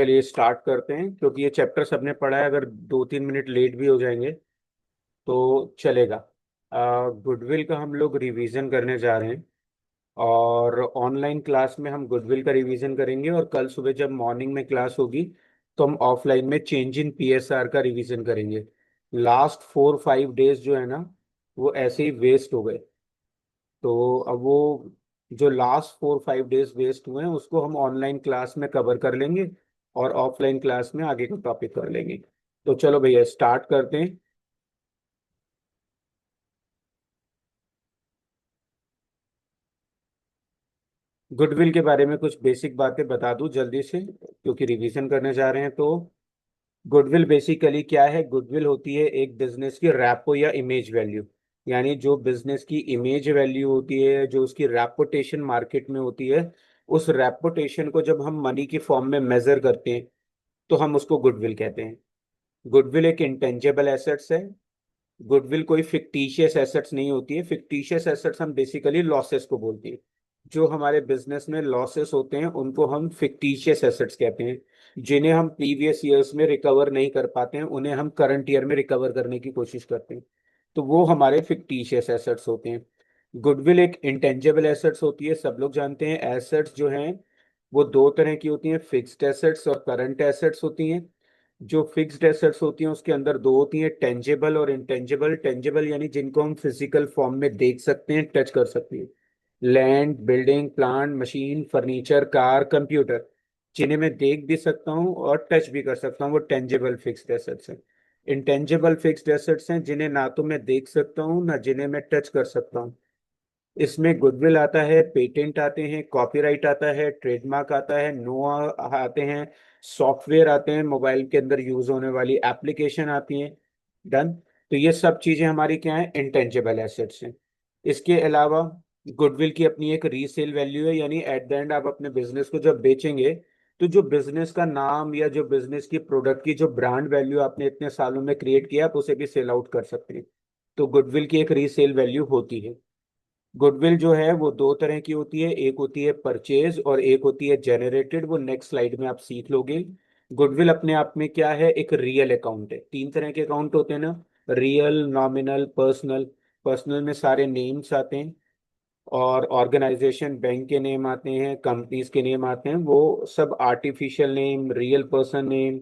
चलिए स्टार्ट करते हैं, क्योंकि ये चैप्टर सबने पढ़ा है। अगर 2-3 मिनट लेट भी हो जाएंगे तो चलेगा। गुडविल का हम लोग रिवीजन करने जा रहे हैं, और ऑनलाइन क्लास में हम गुडविल का रिवीजन करेंगे, और कल सुबह जब मॉर्निंग में क्लास होगी तो हम ऑफलाइन में चेंज इन पीएसआर का रिवीजन करेंगे। लास्ट 4-5 डेज जो है ना, वो ऐसे ही वेस्ट हो गए। तो अब वो जो लास्ट 4-5 डेज वेस्ट हुए हैं उसको हम ऑनलाइन क्लास में कवर कर लेंगे, और ऑफलाइन क्लास में आगे का टॉपिक कर लेंगे। तो चलो भैया स्टार्ट करते हैं। गुडविल के बारे में कुछ बेसिक बातें बता दूं जल्दी से, क्योंकि रिवीजन करने जा रहे हैं। तो गुडविल बेसिकली क्या है? गुडविल होती है एक बिजनेस की रैपो या इमेज वैल्यू। यानी जो बिजनेस की इमेज वैल्यू होती है, जो उसकी रेपुटेशन मार्केट में होती है, उस रेपुटेशन को जब हम मनी की फॉर्म में मेजर करते हैं तो हम उसको गुडविल कहते हैं। गुडविल एक इंटेंजेबल एसेट्स है। गुडविल कोई फिक्टिशियस एसेट्स नहीं होती है। फिक्टिशियस एसेट्स हम बेसिकली लॉसेस को बोलते हैं। जो हमारे बिजनेस में लॉसेस होते हैं उनको हम फिक्टिशियस एसेट्स कहते हैं। जिन्हें हम प्रीवियस ईयर्स में रिकवर नहीं कर पाते हैं, उन्हें हम करंट ईयर में रिकवर करने की कोशिश करते हैं। तो वो हमारे फिक्टिशियस एसेट्स होते हैं। गुडविल एक इंटेंजेबल एसेट्स होती है। सब लोग जानते हैं एसेट्स जो हैं वो दो तरह की होती हैं, फिक्स्ड एसेट्स और करंट एसेट्स होती हैं। जो फिक्स्ड एसेट्स होती हैं उसके अंदर दो होती हैं, टेंजेबल और इंटेंजेबल। टेंजेबल यानी जिनको हम फिजिकल फॉर्म में देख सकते हैं, टच कर सकते हैं। Land, building, plant, machine, furniture, car, computer, जिन्हें मैं देख भी सकता हूँ और टच भी कर सकता हूँ, वो टेंजेबल फिक्स्ड एसेट्स हैं। इंटेंजेबल फिक्स्ड एसेट्स हैं जिन्हें ना तो मैं देख सकता हूँ ना जिन्हें मैं टच कर सकता हूँ। इसमें गुडविल आता है, पेटेंट आते हैं, कॉपीराइट आता है, ट्रेडमार्क आता है, नो आते हैं, सॉफ्टवेयर आते हैं, मोबाइल के अंदर यूज होने वाली एप्लीकेशन आती हैं। डन। तो ये सब चीजें हमारी क्या है? इंटेंजिबल एसेट्स हैं। इसके अलावा गुडविल की अपनी एक रीसेल वैल्यू है। यानी एट द एंड आप अपने बिजनेस को जब बेचेंगे तो जो बिजनेस का नाम या जो बिजनेस की प्रोडक्ट की जो ब्रांड वैल्यू आपने इतने सालों में क्रिएट किया, आप उसे भी सेल आउट कर सकते हैं। तो गुडविल की एक रीसेल वैल्यू होती है। गुडविल जो है वो दो तरह की होती है, एक होती है परचेज और एक होती है जेनरेटेड। वो नेक्स्ट स्लाइड में आप सीख लोगे। गुडविल अपने आप में क्या है? एक रियल अकाउंट है। तीन तरह के अकाउंट होते हैं ना, रियल, नॉमिनल, पर्सनल। पर्सनल में सारे नेम्स आते हैं, और ऑर्गेनाइजेशन, बैंक के नेम आते हैं, कंपनीज के नेम आते हैं। वो सब artificial name, real person name,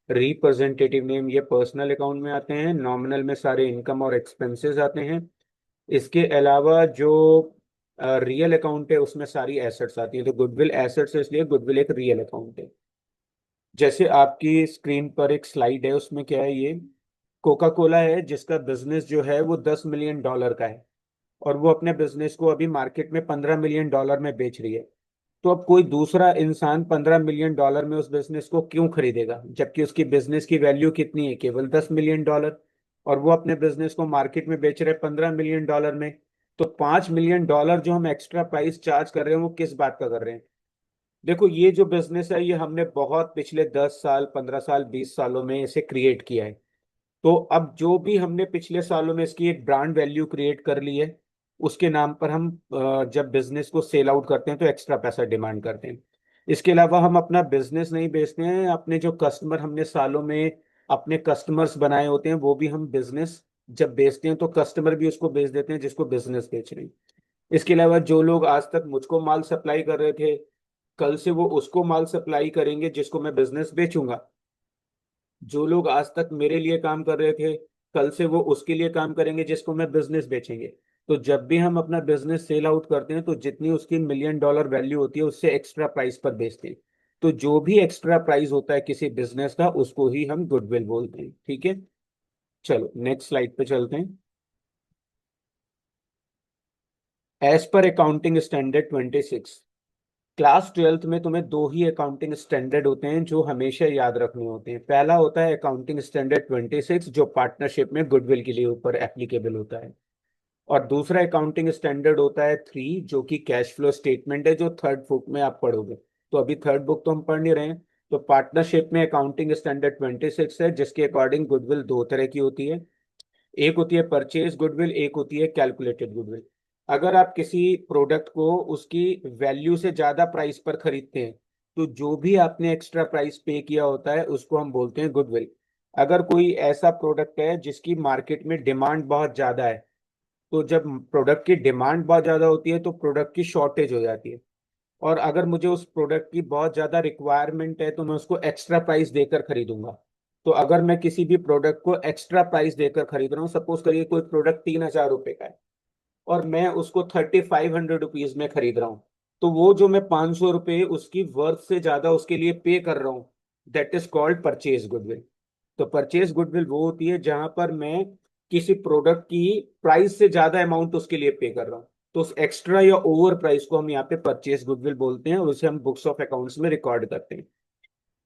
representative name, ये पर्सनल अकाउंट में आते हैं। नॉमिनल में सारे इनकम और एक्सपेंसेस आते हैं। इसके अलावा जो रियल अकाउंट है उसमें सारी एसेट्स आती हैं। तो गुडविल एसेट्स है, इसलिए गुडविल एक रियल अकाउंट है। जैसे आपकी स्क्रीन पर एक स्लाइड है, उसमें क्या है? ये कोका कोला है जिसका बिजनेस जो है वो $10 मिलियन का है, और वो अपने बिजनेस को अभी मार्केट में $15 मिलियन में बेच रही है। तो अब कोई दूसरा इंसान $15 मिलियन में उस बिजनेस को क्यों खरीदेगा, जबकि उसकी बिजनेस की वैल्यू कितनी है? केवल $10 मिलियन। और वो अपने बिजनेस को मार्केट में बेच रहे हैं $15 मिलियन में। तो $5 मिलियन जो हम एक्स्ट्रा प्राइस चार्ज कर रहे हैं वो किस बात का कर रहे हैं? देखो, ये जो बिजनेस है ये हमने बहुत पिछले 10 साल, 15 साल, 20 सालों में इसे क्रिएट किया है। तो अब जो भी हमने पिछले सालों में इसकी एक ब्रांड वैल्यू क्रिएट कर ली है, उसके नाम पर हम जब बिजनेस को सेल आउट करते हैं तो एक्स्ट्रा पैसा डिमांड करते हैं। इसके अलावा हम अपना बिजनेस नहीं बेचते हैं, अपने जो कस्टमर हमने सालों में अपने कस्टमर्स बनाए होते हैं वो भी हम बिजनेस जब बेचते हैं तो कस्टमर भी उसको बेच देते हैं जिसको बिजनेस बेच रहे हैं। इसके अलावा जो लोग आज तक मुझको माल सप्लाई कर रहे थे, कल से वो उसको माल सप्लाई करेंगे जिसको मैं बिजनेस बेचूंगा। जो लोग आज तक मेरे लिए काम कर रहे थे, कल से वो उसके लिए काम करेंगे जिसको मैं बिजनेस बेचेंगे। तो जब भी हम अपना बिजनेस सेल आउट करते हैं तो जितनी उसकी $1 मिलियन वैल्यू होती है उससे एक्स्ट्रा प्राइस पर बेचते हैं। तो जो भी एक्स्ट्रा प्राइस होता है किसी बिजनेस का उसको ही हम गुडविल बोलते हैं। ठीक है, चलो नेक्स्ट स्लाइड पे चलते हैं। As per accounting standard 26, class 12th में तुम्हें दो ही अकाउंटिंग स्टैंडर्ड होते हैं जो हमेशा याद रखने होते हैं। पहला होता है अकाउंटिंग स्टैंडर्ड 26, जो पार्टनरशिप में गुडविल के लिए ऊपर एप्लीकेबल होता है। और दूसरा अकाउंटिंग स्टैंडर्ड होता है 3, जो कि कैश फ्लो स्टेटमेंट है, जो थर्ड बुक में आप पढ़ोगे। तो अभी थर्ड बुक तो हम पढ़ नहीं रहे हैं। तो पार्टनरशिप में अकाउंटिंग स्टैंडर्ड 26 है, जिसके अकॉर्डिंग गुडविल दो तरह की होती है। एक होती है परचेज गुडविल, एक होती है कैलकुलेटेड गुडविल। अगर आप किसी प्रोडक्ट को उसकी वैल्यू से ज्यादा प्राइस पर खरीदते हैं तो जो भी आपने एक्स्ट्रा प्राइस पे किया होता है उसको हम बोलते हैं गुडविल। अगर कोई ऐसा प्रोडक्ट है जिसकी मार्केट में डिमांड बहुत ज्यादा है, तो जब प्रोडक्ट की डिमांड बहुत ज्यादा होती है तो प्रोडक्ट की शॉर्टेज हो जाती है। और अगर मुझे उस प्रोडक्ट की बहुत ज्यादा रिक्वायरमेंट है तो मैं उसको एक्स्ट्रा प्राइस देकर खरीदूंगा। तो अगर मैं किसी भी प्रोडक्ट को एक्स्ट्रा प्राइस देकर खरीद रहा हूँ, सपोज करिए कोई प्रोडक्ट 3,000 रुपए का है और मैं उसको 3,500 रुपीज में खरीद रहा हूँ, तो वो जो मैं 500 रुपये उसकी वर्थ से ज्यादा उसके लिए पे कर रहा हूँ, that is called purchase goodwill. तो परचेज गुडविल वो होती है जहां पर मैं किसी प्रोडक्ट की प्राइस से ज्यादा अमाउंट उसके लिए पे कर रहा हूँ। तो उस एक्स्ट्रा या ओवर प्राइस को हम यहाँ पे परचेज गुडविल बोलते हैं और उसे हम बुक्स ऑफ अकाउंट्स में रिकॉर्ड करते हैं।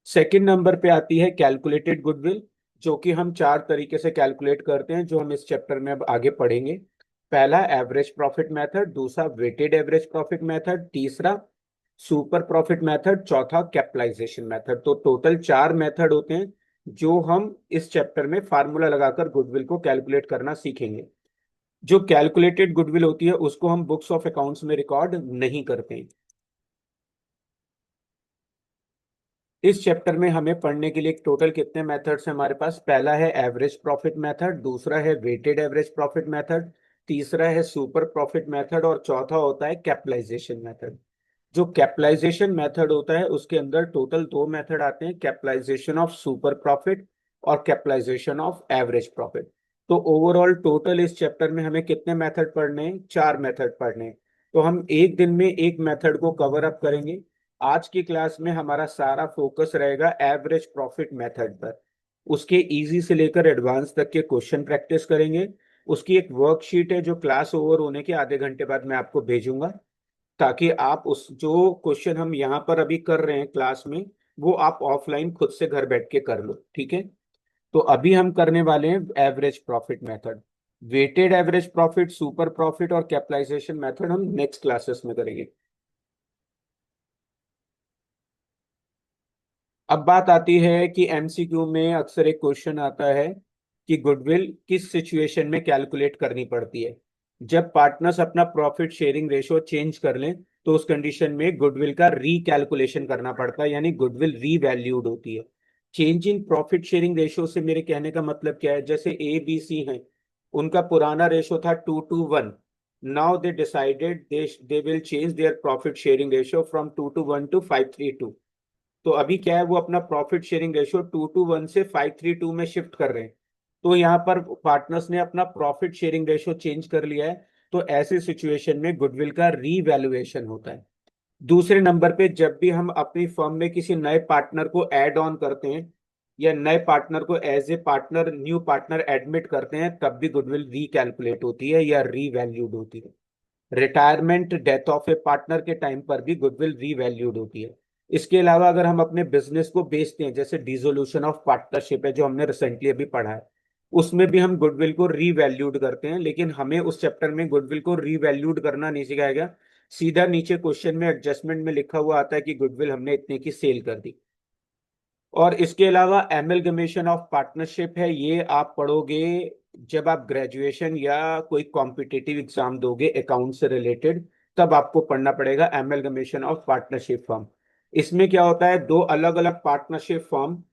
सेकंड नंबर पे आती है कैलकुलेटेड गुडविल, जो कि हम चार तरीके से कैलकुलेट करते हैं, जो हम इस चैप्टर में अब आगे पढ़ेंगे। पहला एवरेज प्रॉफिट मेथड, दूसरा वेटेड एवरेज प्रॉफिट मेथड, तीसरा सुपर प्रॉफिट मेथड, चौथा कैपिटलाइजेशन मेथड। तो टोटल चार मेथड होते हैं जो हम इस चैप्टर में फार्मूला लगाकर गुडविल को कैलकुलेट करना सीखेंगे। जो कैलकुलेटेड गुडविल होती है उसको हम बुक्स ऑफ अकाउंट्स में रिकॉर्ड नहीं करते हैं। इस चैप्टर में हमें पढ़ने के लिए टोटल कितने मेथड्स हैं हमारे पास? पहला है एवरेज प्रॉफिट मेथड, दूसरा है वेटेड एवरेज प्रॉफिट मेथड, तीसरा है सुपर प्रॉफिट मेथड और चौथा होता है कैपिटलाइजेशन मेथड। जो कैपिटलाइजेशन मेथड होता है उसके अंदर टोटल दो मेथड आते हैं, कैपिटलाइजेशन ऑफ सुपर प्रॉफिट और कैपिटलाइजेशन ऑफ एवरेज प्रॉफिट। तो ओवरऑल टोटल इस चैप्टर में हमें कितने मेथड पढ़ने हैं? चार मेथड पढ़ने हैं। तो हम एक दिन में एक मेथड को कवर अप करेंगे। आज की क्लास में हमारा सारा फोकस रहेगा एवरेज प्रॉफिट मेथड पर। उसके इजी से लेकर एडवांस तक के क्वेश्चन प्रैक्टिस करेंगे। उसकी एक वर्कशीट है जो क्लास ओवर होने के आधे घंटे बाद मैं आपको भेजूंगा, ताकि आप उस जो क्वेश्चन हम यहाँ पर अभी कर रहे हैं क्लास में, वो आप ऑफलाइन खुद से घर बैठ के कर लो, ठीक है। तो अभी हम करने वाले हैं average profit method. Weighted average profit, super profit और कैपिटलाइजेशन मेथड हम नेक्स्ट क्लासेस में करेंगे। अब बात आती है कि एमसीक्यू में अक्सर एक क्वेश्चन आता है कि गुडविल किस सिचुएशन में कैलकुलेट करनी पड़ती है। जब पार्टनर्स अपना प्रॉफिट शेयरिंग रेशियो चेंज कर लें तो उस कंडीशन में गुडविल का रीकैलकुलेशन करना पड़ता है, यानी गुडविल रीवैल्यूड होती है। Change in profit sharing ratio से मेरे कहने का मतलब क्या है? जैसे ए बी सी हैं, उनका पुराना रेशियो था 2:1। Now they decided they will change their profit sharing ratio from 2:1 to 5:3. तो अभी क्या है, वो अपना प्रॉफिट शेयरिंग रेशियो 2:1 से 5:3 में शिफ्ट कर रहे हैं। तो यहाँ पर पार्टनर्स ने अपना प्रॉफिट शेयरिंग रेशियो चेंज कर लिया है। तो ऐसी सिचुएशन में गुडविल का रीवैल्यूएशन होता है। दूसरे नंबर पे जब भी हम अपनी फर्म में किसी नए पार्टनर को ऐड ऑन करते हैं या नए पार्टनर को as a partner new partner admit करते हैं, तब भी गुडविल रीकैलकुलेट होती है या रीवैल्यूड होती है। Retirement death of A partner के टाइम पर भी गुडविल रीवैल्यूड होती है। इसके अलावा अगर हम अपने बिजनेस को बेचते हैं, जैसे डिसोल्यूशन ऑफ पार्टनरशिप है जो हमने रिसेंटली अभी पढ़ा है, उसमें भी हम गुडविल को रीवैल्यूड करते हैं। लेकिन हमें उस चैप्टर में गुडविल को रीवैल्यूड करना नहीं सिखाया गया। सीधा नीचे क्वेश्चन में एडजस्टमेंट में लिखा हुआ आता है कि गुडविल हमने इतने की सेल कर दी। और इसके अलावा एमलगमेशन ऑफ पार्टनरशिप है, ये आप पढ़ोगे जब आप ग्रेजुएशन या कोई कॉम्पिटिटिव एग्जाम दोगे अकाउंट से रिलेटेड, तब आपको पढ़ना पड़ेगा एमलगमेशन ऑफ पार्टनरशिप फर्म। इसमें क्या होता है, दो अलग अलग पार्टनरशिप फर्म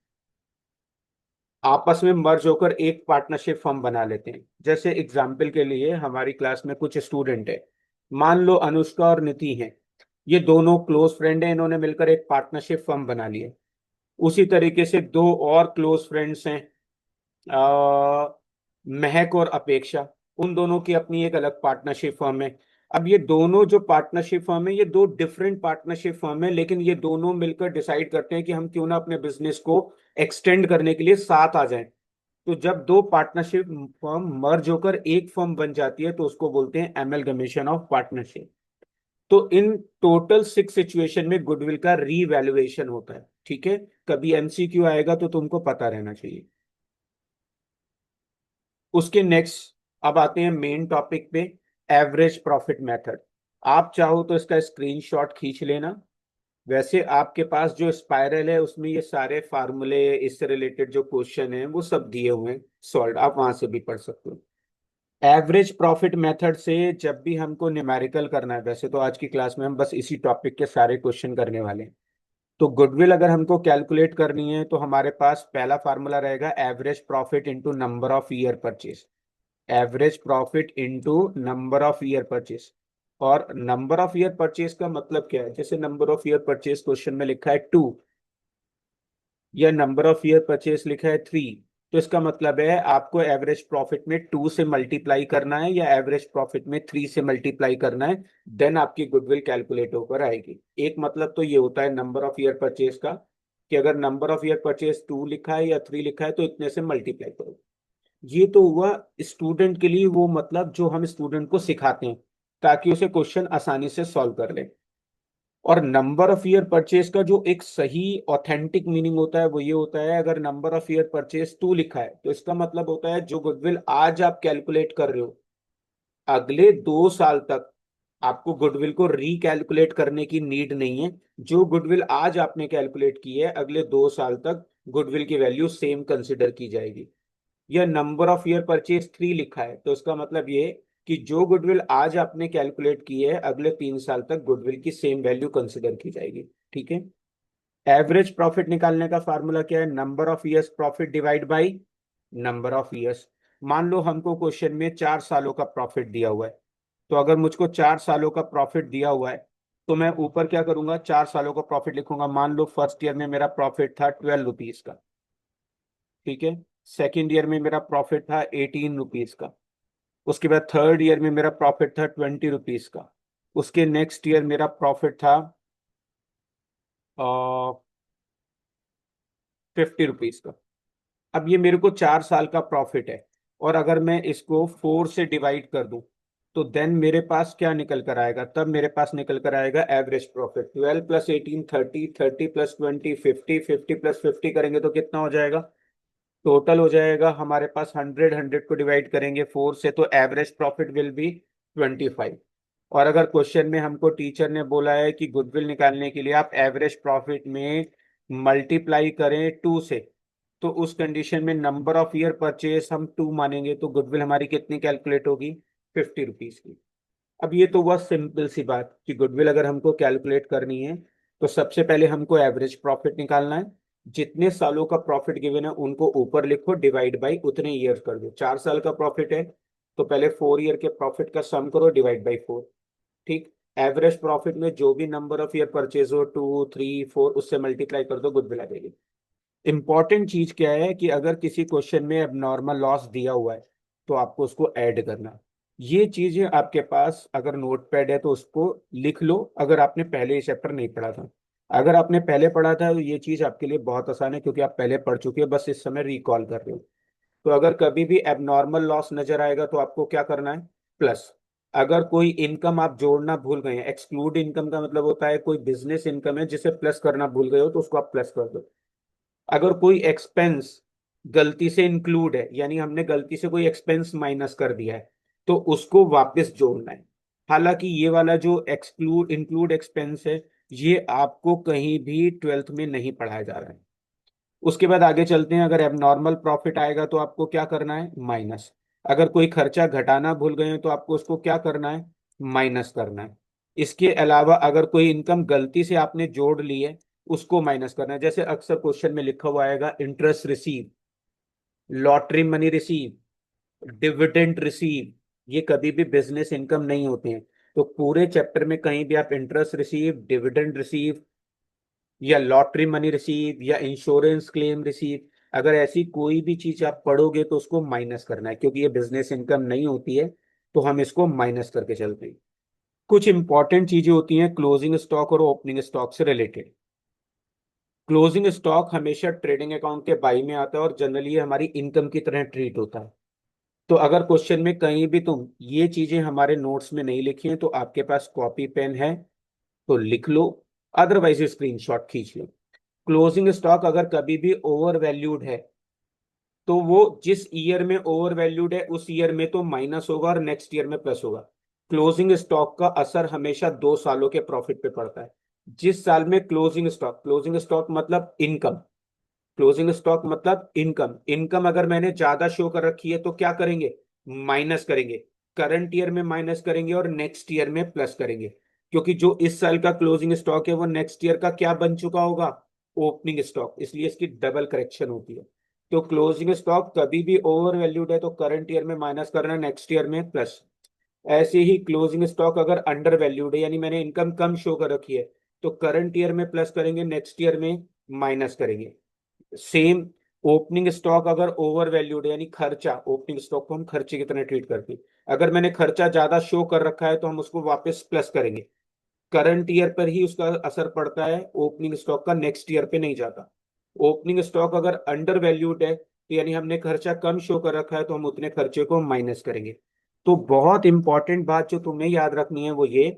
आपस में मर्ज होकर एक पार्टनरशिप फर्म बना लेते हैं। जैसे एग्जाम्पल के लिए हमारी क्लास में कुछ स्टूडेंट है, मान लो अनुष्का और नीति हैं, ये दोनों क्लोज फ्रेंड हैं, इन्होंने मिलकर एक पार्टनरशिप फर्म बना ली है। उसी तरीके से दो और क्लोज फ्रेंड्स हैं, महक और अपेक्षा, उन दोनों की अपनी एक अलग पार्टनरशिप फर्म है। अब ये दोनों जो पार्टनरशिप फर्म है, ये दो डिफरेंट पार्टनरशिप फर्म है, लेकिन ये दोनों मिलकर डिसाइड करते हैं कि हम क्यों ना अपने बिजनेस को एक्सटेंड करने के लिए साथ आ जाएं। तो जब दो पार्टनरशिप फर्म मर्ज होकर एक फर्म बन जाती है तो उसको बोलते हैं एमलगमेशन ऑफ पार्टनरशिप। तो इन टोटल 6 सिचुएशन में गुडविल का रीवैल्यूएशन होता है, ठीक है। कभी एमसीक्यू आएगा तो तुमको पता रहना चाहिए। उसके नेक्स्ट अब आते हैं मेन टॉपिक पे, एवरेज प्रॉफिट मेथड। आप चाहो तो इसका स्क्रीनशॉट खींच लेना। वैसे आपके पास जो स्पाइरल है उसमें ये सारे फार्मूले, इससे रिलेटेड जो क्वेश्चन है वो सब दिए हुए हैं सॉल्व, आप वहां से भी पढ़ सकते हो। एवरेज प्रॉफिट मेथड से जब भी हमको न्यूमेरिकल करना है, वैसे तो आज की क्लास में हम बस इसी टॉपिक के सारे क्वेश्चन करने वाले हैं, तो गुडविल अगर हमको कैलकुलेट करनी है तो हमारे पास पहला फार्मूला रहेगा average profit into number of year purchase. Average profit into number of year purchase. और नंबर ऑफ ईयर परचेज का मतलब क्या है? जैसे number of year purchase question में लिखा है 2, या नंबर ऑफ ईयर परचेज लिखा है 3, तो इसका मतलब है आपको एवरेज प्रॉफिट में 2 से मल्टीप्लाई करना है या एवरेज प्रॉफिट में 3 से मल्टीप्लाई करना है, देन आपकी गुडविल कैलकुलेट होकर आएगी। एक मतलब तो ये होता है नंबर ऑफ ईयर परचेज का, कि अगर नंबर ऑफ ईयर परचेज 2 लिखा है या 3 लिखा है तो इतने से मल्टीप्लाई करो। ये तो हुआ स्टूडेंट के लिए, वो मतलब जो हम स्टूडेंट को सिखाते हैं ताकि उसे क्वेश्चन आसानी से सॉल्व कर ले। और नंबर ऑफ ईयर परचेज का जो एक सही ऑथेंटिक मीनिंग होता है वो ये होता है, अगर नंबर ऑफ ईयर परचेज 2 लिखा है तो इसका मतलब होता है जो गुडविल आज आप कैलकुलेट कर रहे हो, अगले 2 साल तक आपको गुडविल को रिकैलकुलेट करने की नीड नहीं है। जो गुडविल आज आपने कैलकुलेट की है अगले 2 साल तक गुडविल की वैल्यू सेम कंसिडर की जाएगी। या नंबर ऑफ ईयर परचेज 3 लिखा है तो इसका मतलब ये कि जो गुडविल आज आपने कैलकुलेट की है अगले 3 साल तक गुडविल की सेम वैल्यू कंसिडर की जाएगी। ठीक है। एवरेज प्रॉफिट निकालने का फार्मूला क्या है? Number of years profit divide by number of years. मान लो हमको क्वेश्चन में 4 सालों का प्रॉफिट दिया हुआ है, तो अगर मुझको 4 सालों का प्रॉफिट दिया हुआ है तो मैं ऊपर क्या करूंगा, 4 सालों का प्रॉफिट लिखूंगा। मान लो फर्स्ट ईयर में मेरा प्रॉफिट था 12 रुपीज का, ठीक है। सेकेंड ईयर में मेरा प्रॉफिट था 18 रुपीज का। उसके बाद थर्ड ईयर में मेरा प्रॉफिट था 20 रुपीज का। उसके नेक्स्ट ईयर मेरा प्रॉफिट था 50 रुपीज का। अब ये मेरे को 4 साल का प्रॉफिट है, और अगर मैं इसको 4 से डिवाइड कर दूं तो देन मेरे पास क्या निकल कर आएगा? तब मेरे पास निकल कर आएगा एवरेज प्रॉफिट। 12 + 18 30, 30 + 20 50, 50 + 50 करेंगे तो कितना हो जाएगा? टोटल हो जाएगा हमारे पास 100। 100 को डिवाइड करेंगे 4 से तो एवरेज प्रॉफिट विल बी 25। और अगर क्वेश्चन में हमको टीचर ने बोला है कि गुडविल निकालने के लिए आप एवरेज प्रॉफिट में मल्टीप्लाई करें 2 से, तो उस कंडीशन में नंबर ऑफ ईयर परचेज हम 2 मानेंगे तो गुडविल हमारी कितनी कैलकुलेट होगी? 50 रुपीज की। अब ये तो हुआ सिंपल सी बात कि गुडविल अगर हमको कैलकुलेट करनी है तो सबसे पहले हमको एवरेज प्रॉफिट निकालना है। जितने सालों का प्रॉफिट गिवन है उनको ऊपर लिखो, डिवाइड बाई उतने ईयर कर दो। 4 साल का प्रॉफिट है तो पहले 4 ईयर के प्रॉफिट का सम करो, डिवाइड बाई 4। ठीक। एवरेज प्रॉफिट में जो भी नंबर ऑफ ईयर परचेज हो 2 3 4 उससे मल्टीप्लाई कर दो, गुडविल आ जाएगी। इंपॉर्टेंट चीज क्या है कि अगर किसी क्वेश्चन में एबनॉर्मल लॉस दिया हुआ है तो आपको उसको ऐड करना। ये चीजें आपके पास अगर नोट पैड है तो उसको लिख लो, अगर आपने पहले ये चैप्टर नहीं पढ़ा था। अगर आपने पहले पढ़ा था तो ये चीज आपके लिए बहुत आसान है क्योंकि आप पहले पढ़ चुके हो, बस इस समय रिकॉल कर रहे हो। तो अगर कभी भी एबनॉर्मल लॉस नजर आएगा तो आपको क्या करना है? प्लस। अगर कोई इनकम आप जोड़ना भूल गए हैं, एक्सक्लूड इनकम का मतलब होता है कोई बिजनेस इनकम है जिसे प्लस करना भूल गए हो तो उसको आप प्लस कर दो। अगर कोई एक्सपेंस गलती से इंक्लूड है, यानी हमने गलती से कोई एक्सपेंस माइनस कर दिया है, तो उसको वापस जोड़ना है। हालांकि ये वाला जो एक्सक्लूड इंक्लूड एक्सपेंस है ये आपको कहीं भी 12th में नहीं पढ़ाया जा रहा है। उसके बाद आगे चलते हैं। अगर एबनॉर्मल प्रॉफिट आएगा तो आपको क्या करना है? माइनस। अगर कोई खर्चा घटाना भूल गए हैं तो आपको उसको क्या करना है? माइनस करना है। इसके अलावा अगर कोई इनकम गलती से आपने जोड़ ली है उसको माइनस करना है। जैसे अक्सर क्वेश्चन में लिखा हुआ आएगा interest receive, lottery money receive, dividend receive. ये कभी भी बिजनेस इनकम नहीं होते हैं। तो पूरे चैप्टर में कहीं भी आप इंटरेस्ट रिसीव, डिविडेंड रिसीव, या लॉटरी मनी रिसीव, या इंश्योरेंस क्लेम रिसीव, अगर ऐसी कोई भी चीज आप पढ़ोगे तो उसको माइनस करना है क्योंकि ये बिजनेस इनकम नहीं होती है। तो हम इसको माइनस करके चलते हैं। कुछ इंपॉर्टेंट चीजें होती हैं क्लोजिंग स्टॉक और ओपनिंग स्टॉक से रिलेटेड। क्लोजिंग स्टॉक हमेशा ट्रेडिंग अकाउंट के बाई में आता है और जनरली हमारी इनकम की तरह ट्रीट होता है। तो अगर क्वेश्चन में कहीं भी तुम ये चीजें हमारे नोट्स में नहीं लिखी हैं तो आपके पास कॉपी पेन है तो लिख लो, अदरवाइज स्क्रीनशॉट खींच लो। क्लोजिंग स्टॉक अगर कभी भी ओवर वैल्यूड है तो वो जिस ईयर में ओवर वैल्यूड है उस ईयर में तो माइनस होगा और नेक्स्ट ईयर में प्लस होगा। क्लोजिंग स्टॉक का असर हमेशा 2 सालों के प्रॉफिट पे पड़ता है। जिस साल में क्लोजिंग स्टॉक मतलब इनकम, क्लोजिंग स्टॉक मतलब इनकम, इनकम अगर मैंने ज्यादा शो कर रखी है तो क्या करेंगे? माइनस करेंगे। करंट ईयर में माइनस करेंगे और नेक्स्ट ईयर में प्लस करेंगे। क्योंकि जो इस साल का क्लोजिंग स्टॉक है वो नेक्स्ट ईयर का क्या बन चुका होगा, ओपनिंग स्टॉक, इसलिए इसकी डबल करेक्शन होती है। तो क्लोजिंग स्टॉक कभी भी ओवर वैल्यूड है तो करंट ईयर में माइनस करना, नेक्स्ट ईयर में प्लस। ऐसे ही क्लोजिंग स्टॉक अगर अंडर वैल्यूड है, यानी मैंने इनकम कम शो कर रखी है, तो करंट ईयर में प्लस करेंगे, नेक्स्ट ईयर में माइनस करेंगे। सेम ओपनिंग स्टॉक अगर ओवर वैल्यूड है, यानी खर्चा, ओपनिंग स्टॉक को हम खर्चे की तरह ट्रीट करते हैं, अगर मैंने खर्चा ज्यादा शो कर रखा है तो हम उसको वापस प्लस करेंगे। करंट ईयर पर ही उसका असर पड़ता है, ओपनिंग स्टॉक का नेक्स्ट ईयर पे नहीं जाता। ओपनिंग स्टॉक अगर अंडर वैल्यूड है तो यानी हमने खर्चा कम शो कर रखा है तो हम उतने खर्चे को माइनस करेंगे। तो बहुत इंपॉर्टेंट बात जो तुम्हें याद रखनी है वो ये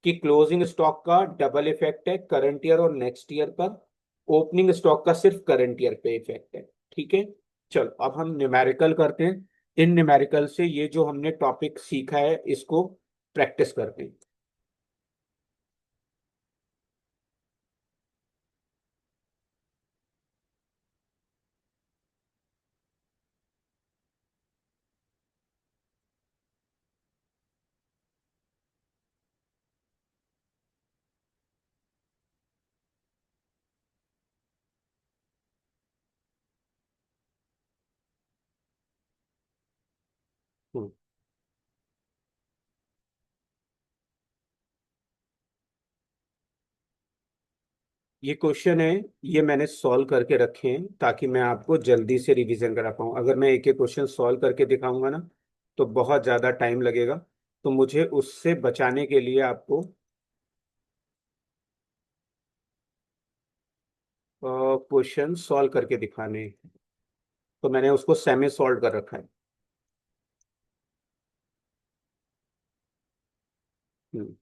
कि क्लोजिंग स्टॉक का डबल इफेक्ट है करंट ईयर और नेक्स्ट ईयर पर, ओपनिंग स्टॉक का सिर्फ करंट ईयर पे इफेक्ट है। ठीक है, चलो अब हम न्यूमेरिकल करते हैं। इन न्यूमेरिकल से ये जो हमने टॉपिक सीखा है इसको प्रैक्टिस करते हैं। हम्म, ये क्वेश्चन है, ये मैंने सॉल्व करके रखे हैं ताकि मैं आपको जल्दी से रिवीजन करा पाऊँ। अगर मैं एक एक क्वेश्चन सॉल्व करके दिखाऊंगा ना तो बहुत ज़्यादा टाइम लगेगा, तो मुझे उससे बचाने के लिए आपको क्वेश्चन सॉल्व करके दिखाने हैं। तो मैंने उसको सेमी सॉल्व कर रखा है। हम्म,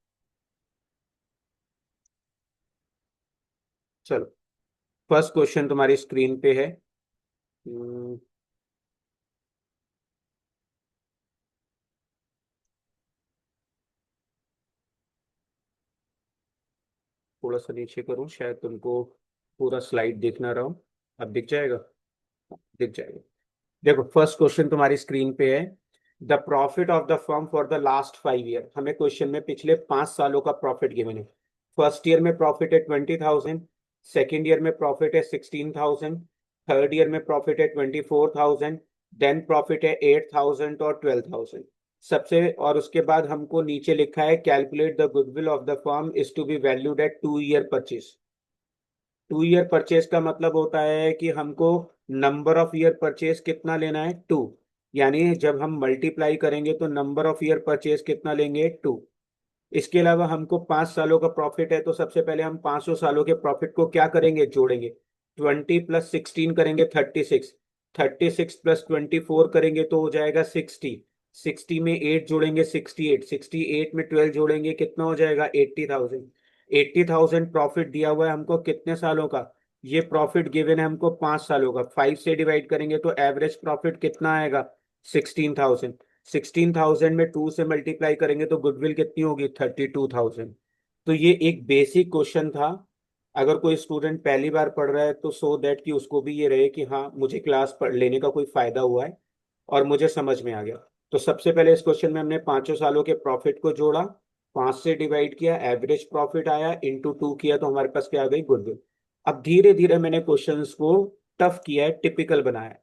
चलो, फर्स्ट क्वेश्चन तुम्हारी स्क्रीन पे है। हम्म, थोड़ा सा नीचे करूँ, शायद तुमको पूरा स्लाइड दिख ना रहा हो। अब दिख जाएगा, दिख जाएगा। देखो फर्स्ट क्वेश्चन तुम्हारी स्क्रीन पे है, the profit of the firm for the last 5 year. हमें क्वेश्चन में पिछले 5 सालों का प्रॉफिट गिवन है। फर्स्ट ईयर में प्रॉफिट है 20,000, सेकेंड ईयर में प्रॉफिट है 16,000, थर्ड ईयर में प्रॉफिट है 24,000, देन प्रॉफिट है 8,000 और 12,000 सबसे। और उसके बाद हमको नीचे लिखा है calculate the goodwill of the firm is to be valued at 2 year purchase. 2 year purchase का मतलब होता है कि हमको नंबर ऑफ ईयर परचेज कितना लेना है, 2। यानी जब हम मल्टीप्लाई करेंगे तो नंबर ऑफ ईयर परचेज कितना लेंगे, 2। इसके अलावा हमको 5 सालों का प्रॉफिट है तो सबसे पहले हम 500 सालों के प्रॉफिट को क्या करेंगे, जोड़ेंगे। 20 + 16 करेंगे 36, 36 + 24 करेंगे तो हो जाएगा 60, 60 में 8 जोड़ेंगे 68, 68 में 12 जोड़ेंगे कितना हो जाएगा, 80,000। 80,000 प्रॉफिट दिया हुआ है हमको कितने सालों का, ये प्रॉफिट गिवन है हमको 5 सालों का। 5 से डिवाइड करेंगे तो एवरेज प्रॉफिट कितना आएगा, 16,000। 16,000 में 2 से मल्टीप्लाई करेंगे तो गुडविल कितनी होगी, 32,000। तो ये एक बेसिक क्वेश्चन था। अगर कोई स्टूडेंट पहली बार पढ़ रहा है तो सो दैट कि उसको भी ये रहे कि हाँ मुझे क्लास पढ़ लेने का कोई फायदा हुआ है और मुझे समझ में आ गया। तो सबसे पहले इस क्वेश्चन में हमने 500 सालों के प्रॉफिट को जोड़ा, 5 से डिवाइड किया, एवरेज प्रॉफिट आया, इंटू 2 किया तो हमारे पास क्या आ गई, गुडविल। अब धीरे धीरे मैंने क्वेश्चंस को टफ किया है, टिपिकल बनाया है।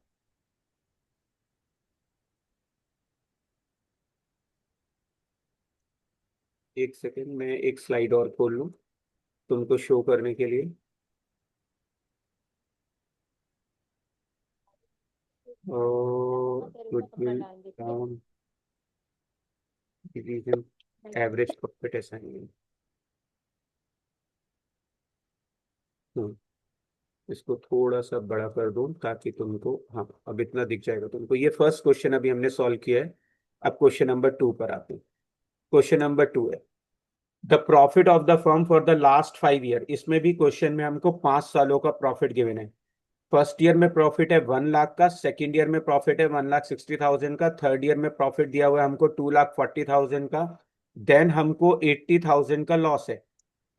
एक सेकेंड, मैं एक स्लाइड और खोल लूँ तुमको शो करने के लिए। और goodwill down division average profit ऐसा नहीं है। हम्म, इसको थोड़ा सा बड़ा कर दूं ताकि तुमको, हाँ अब इतना दिख जाएगा तुमको। ये फर्स्ट क्वेश्चन अभी हमने सॉल्व किया है। अब क्वेश्चन नंबर 2 पर आते हैं। क्वेश्चन नंबर 2 है, the profit of the firm for the last 5 year. इसमें भी क्वेश्चन में हमको 5 सालों का प्रॉफिट गिवन है। फर्स्ट ईयर में प्रॉफिट है 1 लाख का, सेकेंड ईयर में प्रॉफिट है 1,60,000 का, थर्ड ईयर में प्रॉफिट दिया हुआ है हमको 2,40,000 का, देन हमको 80,000 का लॉस है।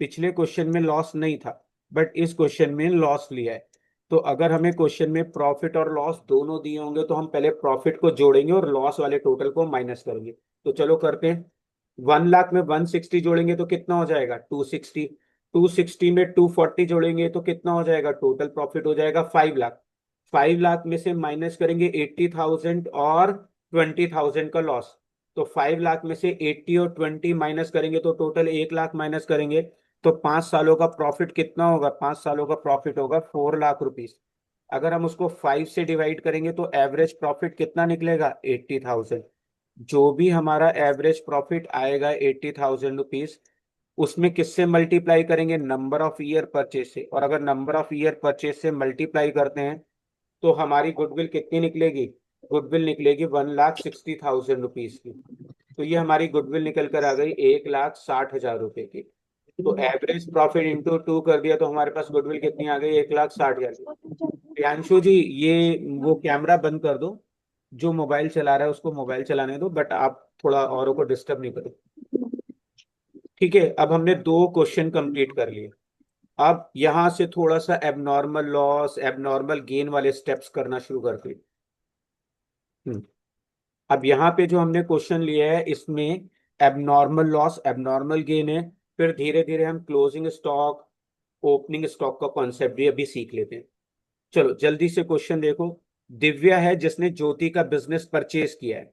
पिछले क्वेश्चन में लॉस नहीं था बट इस क्वेश्चन में लॉस लिया है। तो अगर हमें क्वेश्चन में प्रॉफिट और लॉस दोनों दिए होंगे तो हम पहले प्रॉफिट को जोड़ेंगे और लॉस वाले टोटल को माइनस करेंगे। तो चलो करते हैं। 1 लाख में 160 जोड़ेंगे तो कितना हो जाएगा 260। 260 में 240 जोड़ेंगे तो कितना हो जाएगा, टोटल प्रॉफिट हो जाएगा 5 लाख। 5 लाख में से माइनस करेंगे 80,000 और 20,000 का लॉस। तो 5 लाख में से 80 और 20 माइनस करेंगे तो टोटल 1 लाख माइनस करेंगे। तो 5 सालों का प्रॉफिट कितना होगा, 5 सालों का प्रॉफिट होगा 4 लाख रुपीज। अगर हम उसको 5 से डिवाइड करेंगे तो एवरेज प्रॉफिट कितना निकलेगा, 80,000। जो भी हमारा एवरेज प्रॉफिट आएगा 80,000 रुपीज, उसमें किससे मल्टीप्लाई करेंगे, नंबर ऑफ ईयर परचेज से। और अगर नंबर ऑफ ईयर परचेज से मल्टीप्लाई करते हैं तो हमारी गुडविल कितनी निकलेगी, गुडविल निकलेगी 1,60,000 रुपीज की। तो ये हमारी गुडविल निकल कर आ गई 1,60,000 रुपए की। तो एवरेज प्रॉफिट इंटू 2 कर दिया तो हमारे पास गुडविल कितनी आ गई, 1,60,000 की। प्रियांशु जी ये वो कैमरा बंद कर दो, जो मोबाइल चला रहा है उसको मोबाइल चलाने दो, बट आप थोड़ा औरों को डिस्टर्ब नहीं करो। ठीक है, अब हमने 2 क्वेश्चन कंप्लीट कर लिए। अब यहां से थोड़ा सा एबनॉर्मल लॉस एबनॉर्मल गेन वाले स्टेप्स करना शुरू करते हैं। हम्म, अब यहाँ पे जो हमने क्वेश्चन लिया है इसमें एबनॉर्मल लॉस एबनॉर्मल गेन है। फिर धीरे धीरे हम क्लोजिंग स्टॉक ओपनिंग स्टॉक का कॉन्सेप्ट भी अभी सीख लेते हैं। चलो जल्दी से क्वेश्चन देखो। दिव्या है जिसने ज्योति का बिजनेस परचेज किया है।